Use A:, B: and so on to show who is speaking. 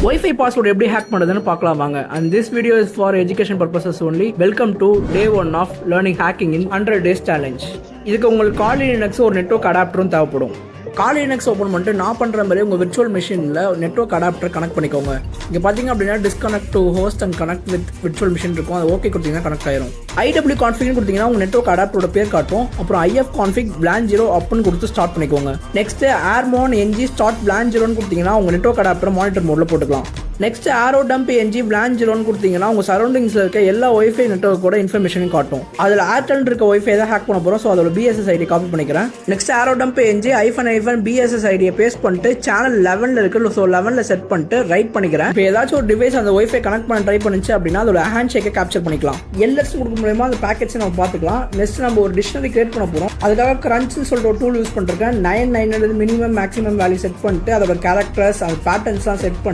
A: Wi-Fi password எப்படி hack பண்ணுறதுன்னு பார்க்கலாம் வாங்க. And this video is for education purposes only. Welcome to day 1 of learning hacking in 100 days challenge. இதுக்கு உங்களுக்கு Kali Linux ஒரு network அடாப்டரும் தேவைப்படும். Kali Linux ஓப்பன் பண்ணிட்டு நான் பண்ணுற மாதிரி உங்கள் விர்ச்சுவல் மிஷினில் நெட்வொர்க் அடாப்டர் கனெக்ட் பண்ணிக்கோங்க. இங்கே பார்த்தீங்க அப்படின்னா disconnect to host and connect with virtual machine இருக்கும். அது ஓகே கொடுத்தீங்கன்னா கனெக்ட் ஆயிரும். IW கான்ஃபிக் கொடுத்தீங்கன்னா உங்கள் நெட்வொர்க் அடாப்டரோட பேர் காட்டும். அப்புறம் IF கான்ஃபிக் பிளான் 0 அப்னு கொடுத்து ஸ்டார்ட் பண்ணிக்கோங்க. நெக்ஸ்ட் ஏர்மோன் NG ஸ்டார்ட் பிளான் 0ன்னு கொடுத்தீங்கன்னா உங்கள் நெட்வொர்க் அடாப்டர் மானிட்டர் மோடில் போட்டுக்கலாம். நெக்ஸ்ட் ஆரோ டம்ப் NG பிளான் 0ன்னு கொடுத்தீங்கன்னா உங்கள் சரௌண்டிங்ஸில் இருக்க எல்லா ஒய்ஃபை நெட்வொர்க்கோட இன்ஃபர்மேஷனையும் காட்டும். அதில் ஏர்டெல் இருக்க ஒய்ஃபை தான் ஹேக் பண்ண போகிறோம். ஸோ அதோட BSS ஐடி காப்பி பண்ணிக்கிறேன். Next airodump NG -BSS ஐடியை பேஸ்ட் பண்ணிட்டு சேனல் 11 இருக்கு. ஸோ 11ல் செட் பண்ணிட்டு ரைட் பண்ணிக்கிறேன். இப்போ ஏதாச்சும் ஒரு டிவைஸ் அந்த ஒய்ஃபை கனெக்ட் பண்ண ட்ரை பண்ணிச்சு அப்படின்னா அதோட ஹேண்ட் ஷேக்கை கேப்சர் பண்ணிக்கலாம். LS கொடுக்க மூலமா அந்த பேக்கெட்ஸை நம்ம பார்த்துக்கலாம். நெக்ஸ்ட் நம்ம ஒரு டிக்ஷனரி கிரியேட் பண்ண போகிறோம். அதுக்காக கிரன்ச்னு சொல்லிட்டு ஒரு டூல் யூஸ் பண்ணிருக்கேன். 9 மினிமம் மேக்ஸிமம் வேல்யூ செட் பண்ணிட்டு அதோட கேரக்டர்ஸ் அந்த பேட்டர்ன்ஸ்லாம் செட் பண்ணி